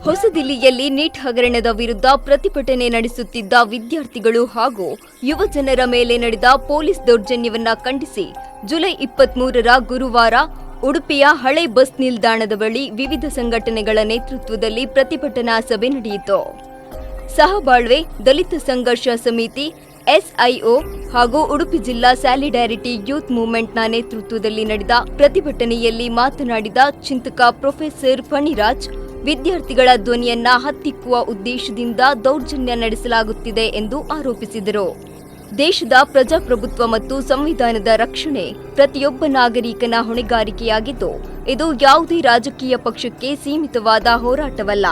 ಹೊಸದಿಲ್ಲಿಯಲ್ಲಿ ನೀಟ್ ಹಗರಣದ ವಿರುದ್ಧ ಪ್ರತಿಭಟನೆ ನಡೆಸುತ್ತಿದ್ದ ವಿದ್ಯಾರ್ಥಿಗಳು ಹಾಗೂ ಯುವ ಜನರ ಮೇಲೆ ನಡೆದ ಪೊಲೀಸ್ ದೌರ್ಜನ್ಯವನ್ನ ಖಂಡಿಸಿ ಜುಲೈ 23ರ ಗುರುವಾರ ಉಡುಪಿಯ ಹಳೆ ಬಸ್ ನಿಲ್ದಾಣದ ಬಳಿ ವಿವಿಧ ಸಂಘಟನೆಗಳ ನೇತೃತ್ವದಲ್ಲಿ ಪ್ರತಿಭಟನಾ ಸಭೆ ನಡೆಯಿತು. ಸಹಬಾಳ್ವೆ ದಲಿತ ಸಂಘರ್ಷ ಸಮಿತಿ, ಎಸ್ಐಒ ಹಾಗೂ ಉಡುಪಿ ಜಿಲ್ಲಾ ಸ್ಯಾಲಿಡ್ಯಾರಿಟಿ ಯೂತ್ ಮೂವ್ಮೆಂಟ್ನ ನೇತೃತ್ವದಲ್ಲಿ ನಡೆದ ಪ್ರತಿಭಟನೆಯಲ್ಲಿ ಮಾತನಾಡಿದ ಚಿಂತಕ ಪ್ರೊಫೆಸರ್ ಫಣಿರಾಜ್, ವಿದ್ಯಾರ್ಥಿಗಳ ಧ್ವನಿಯನ್ನ ಹತ್ತಿಕ್ಕುವ ಉದ್ದೇಶದಿಂದ ದೌರ್ಜನ್ಯ ನಡೆಸಲಾಗುತ್ತಿದೆ ಎಂದು ಆರೋಪಿಸಿದರು. ದೇಶದ ಪ್ರಜಾಪ್ರಭುತ್ವ ಮತ್ತು ಸಂವಿಧಾನದ ರಕ್ಷಣೆ ಪ್ರತಿಯೊಬ್ಬ ನಾಗರಿಕನ ಹೊಣೆಗಾರಿಕೆಯಾಗಿದ್ದು, ಇದು ಯಾವುದೇ ರಾಜಕೀಯ ಪಕ್ಷಕ್ಕೆ ಸೀಮಿತವಾದ ಹೋರಾಟವಲ್ಲ.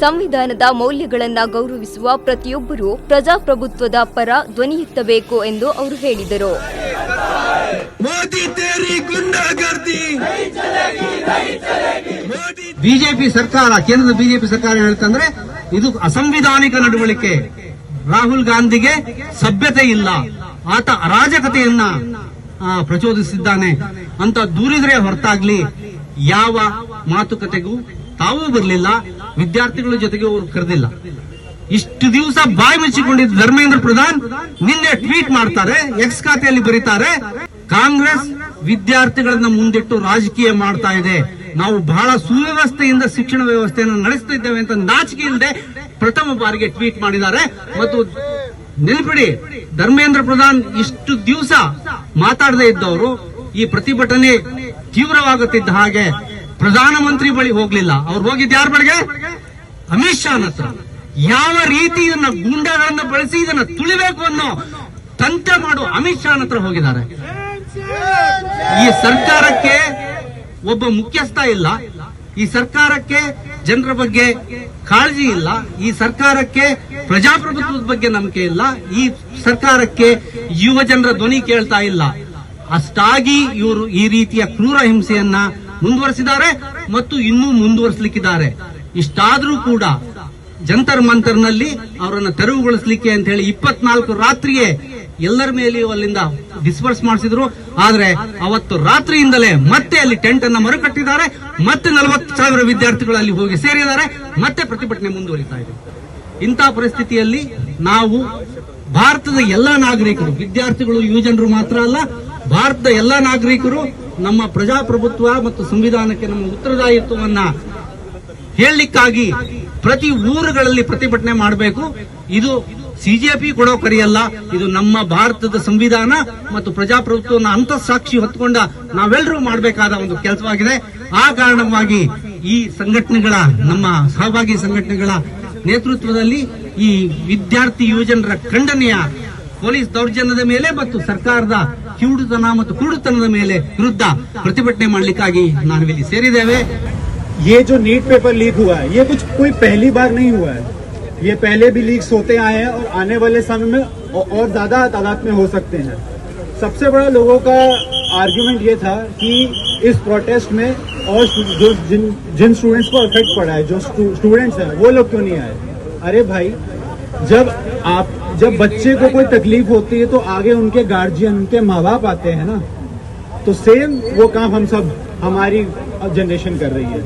ಸಂವಿಧಾನದ ಮೌಲ್ಯಗಳನ್ನು ಗೌರವಿಸುವ ಪ್ರತಿಯೊಬ್ಬರೂ ಪ್ರಜಾಪ್ರಭುತ್ವದ ಪರ ಧ್ವನಿ ಎತ್ತಬೇಕು ಎಂದು ಅವರು ಹೇಳಿದರು. ಬಿಜೆಪಿ ಸರ್ಕಾರ, ಕೇಂದ್ರದ ಬಿಜೆಪಿ ಸರ್ಕಾರ ಹೇಳ್ತಂದ್ರೆ ಇದು ಅಸಂವಿಧಾನಿಕ ನಡವಳಿಕೆ. ರಾಹುಲ್ ಗಾಂಧಿಗೆ ಸಭ್ಯತೆ ಇಲ್ಲ, ಆತ ಅರಾಜಕತೆಯನ್ನ ಪ್ರಚೋದಿಸಿದ್ದಾನೆ ಅಂತ ದೂರಿದ್ರೆ ಹೊರತಾಗ್ಲಿ ಯಾವ ಮಾತುಕತೆಗೂ ತಾವೂ ಬರಲಿಲ್ಲ, ವಿದ್ಯಾರ್ಥಿಗಳ ಜೊತೆಗೆ ಅವರು ಕರೆದಿಲ್ಲ. ಇಷ್ಟು ದಿವಸ ಬಾಯಿ ಮುಚ್ಚಿಕೊಂಡಿದ್ದ ಧರ್ಮೇಂದ್ರ ಪ್ರಧಾನ್ ನಿನ್ನೆ ಟ್ವೀಟ್ ಮಾಡ್ತಾರೆ, ಎಕ್ಸ್ ಖಾತೆಯಲ್ಲಿ ಬರೀತಾರೆ, ಕಾಂಗ್ರೆಸ್ ವಿದ್ಯಾರ್ಥಿಗಳನ್ನ ಮುಂದಿಟ್ಟು ರಾಜಕೀಯ ಮಾಡ್ತಾ ಇದೆ, ನಾವು ಬಹಳ ಸುವ್ಯವಸ್ಥೆಯಿಂದ ಶಿಕ್ಷಣ ವ್ಯವಸ್ಥೆಯನ್ನು ನಡೆಸುತ್ತಿದ್ದೇವೆ ಅಂತ ನಾಚಿಕೆ ಇಲ್ಲದೆ ಪ್ರಥಮ ಬಾರಿಗೆ ಟ್ವೀಟ್ ಮಾಡಿದ್ದಾರೆ. ಮತ್ತು ನೆನಪಿಡಿ, ಧರ್ಮೇಂದ್ರ ಪ್ರಧಾನ್ ಇಷ್ಟು ದಿವಸ ಮಾತಾಡದೇ ಇದ್ದವರು ಈ ಪ್ರತಿಭಟನೆ ತೀವ್ರವಾಗುತ್ತಿದ್ದ ಹಾಗೆ ಪ್ರಧಾನಮಂತ್ರಿ ಬಳಿ ಹೋಗ್ಲಿಲ್ಲ. ಅವ್ರು ಹೋಗಿದ್ದು ಯಾರ ಬಳಿಗೆ? ಅಮಿತ್ ಶಾ ಹತ್ರ. ಯಾವ ರೀತಿ ಇದನ್ನ ಗೂಂಡಾಗಳನ್ನ ಬಳಸಿ ಇದನ್ನ ತುಳಿಬೇಕು ಅನ್ನೋ ತಂತ್ರ ಮಾಡುವ ಅಮಿತ್ ಶಾ ಹತ್ರ ಹೋಗಿದ್ದಾರೆ. ಈ ಸರ್ಕಾರಕ್ಕೆ ಒಬ್ಬ ಮುಖ್ಯಸ್ಥ ಇಲ್ಲ, ಈ ಸರ್ಕಾರಕ್ಕೆ ಜನರ ಬಗ್ಗೆ ಕಾಳಜಿ ಇಲ್ಲ, ಈ ಸರ್ಕಾರಕ್ಕೆ ಪ್ರಜಾಪ್ರಭುತ್ವದ ಬಗ್ಗೆ ನಂಬಿಕೆ ಇಲ್ಲ, ಈ ಸರ್ಕಾರಕ್ಕೆ ಯುವ ಜನರ ಧ್ವನಿ ಕೇಳ್ತಾ ಇಲ್ಲ. ಅಷ್ಟಾಗಿ ಇವರು ಈ ರೀತಿಯ ಕ್ರೂರ ಹಿಂಸೆಯನ್ನ ಮುಂದುವರೆಸಿದ್ದಾರೆ ಮತ್ತು ಇನ್ನೂ ಮುಂದುವರಿಸಲಿಕ್ಕಿದ್ದಾರೆ. ಇಷ್ಟಾದ್ರೂ ಕೂಡ ಜಂತರ್ ಮಂತರ್ನಲ್ಲಿ ಅವರನ್ನು ತೆರವುಗೊಳಿಸಲಿಕ್ಕೆ ಅಂತ ಹೇಳಿ 24 ರಾತ್ರಿಯೇ ಎಲ್ಲರ ಮೇಲೆಯೂ ಅಲ್ಲಿಂದ ಡಿಸ್ಪರ್ಸ್ ಮಾಡಿಸಿದ್ರು. ಆದ್ರೆ ಅವತ್ತು ರಾತ್ರಿಯಿಂದಲೇ ಮತ್ತೆ ಅಲ್ಲಿ ಟೆಂಟ್ ಅನ್ನ ಮರುಕಟ್ಟಿದ್ದಾರೆ, ಮತ್ತೆ 40,000 ವಿದ್ಯಾರ್ಥಿಗಳು ಅಲ್ಲಿ ಹೋಗಿ ಸೇರಿದ್ದಾರೆ, ಮತ್ತೆ ಪ್ರತಿಭಟನೆ ಮುಂದುವರಿತಾ ಇದೆ. ಇಂತಹ ಪರಿಸ್ಥಿತಿಯಲ್ಲಿ ನಾವು ಭಾರತದ ಎಲ್ಲಾ ನಾಗರಿಕರು, ವಿದ್ಯಾರ್ಥಿಗಳು ಯುವಜನರು ಮಾತ್ರ ಅಲ್ಲ, ಭಾರತದ ಎಲ್ಲಾ ನಾಗರಿಕರು ನಮ್ಮ ಪ್ರಜಾಪ್ರಭುತ್ವ ಮತ್ತು ಸಂವಿಧಾನಕ್ಕೆ ನಮ್ಮ ಉತ್ತರದಾಯಿತ್ವವನ್ನ ಹೇಳಲಿಕ್ಕಾಗಿ ಪ್ರತಿ ಊರುಗಳಲ್ಲಿ ಪ್ರತಿಭಟನೆ ಮಾಡಬೇಕು. ಇದು ಸಿಜೆಪಿ ಕೊಡೋ ಕರೆಯಲ್ಲ, ಇದು ನಮ್ಮ ಭಾರತದ ಸಂವಿಧಾನ ಮತ್ತು ಪ್ರಜಾಪ್ರಭುತ್ವವನ್ನು ಅಂತಃಸಾಕ್ಷಿ ಹೊತ್ತುಕೊಂಡ ನಾವೆಲ್ಲರೂ ಮಾಡಬೇಕಾದ ಒಂದು ಕೆಲಸವಾಗಿದೆ. ಆ ಕಾರಣವಾಗಿ ಈ ಸಂಘಟನೆಗಳ, ನಮ್ಮ ಸಹಭಾಗಿ ಸಂಘಟನೆಗಳ ನೇತೃತ್ವದಲ್ಲಿ ಈ ವಿದ್ಯಾರ್ಥಿ ಯುವಜನರ ಖಂಡನೆಯ ಪೊಲೀಸ್ ದೌರ್ಜನ್ಯದ ಮೇಲೆ ಮತ್ತು ಸರ್ಕಾರದ ಕಿವುಡುತನ ಮತ್ತು ಕುರುಡುತನದ ಮೇಲೆ ವಿರುದ್ಧ ಪ್ರತಿಭಟನೆ ಮಾಡಲಿಕ್ಕಾಗಿ ನಾವು ಇಲ್ಲಿ ಸೇರಿದ್ದೇವೆ. ये जो नीट पेपर लीक हुआ है, ये कुछ कोई पहली बार नहीं हुआ है, ये पहले भी लीक्स होते आए हैं और आने वाले समय में और ज्यादा तादाद में हो सकते हैं. सबसे बड़ा लोगों का आर्ग्यूमेंट ये था कि इस प्रोटेस्ट में और जो जिन स्टूडेंट्स को इफेक्ट पड़ा है, जो स्टूडेंट्स हैं, वो लोग क्यों नहीं आए? अरे भाई, जब बच्चे को कोई तकलीफ होती है तो आगे उनके गार्जियन, उनके माँ बाप आते हैं ना. तो सेम वो काम हमारी जनरेशन कर रही है.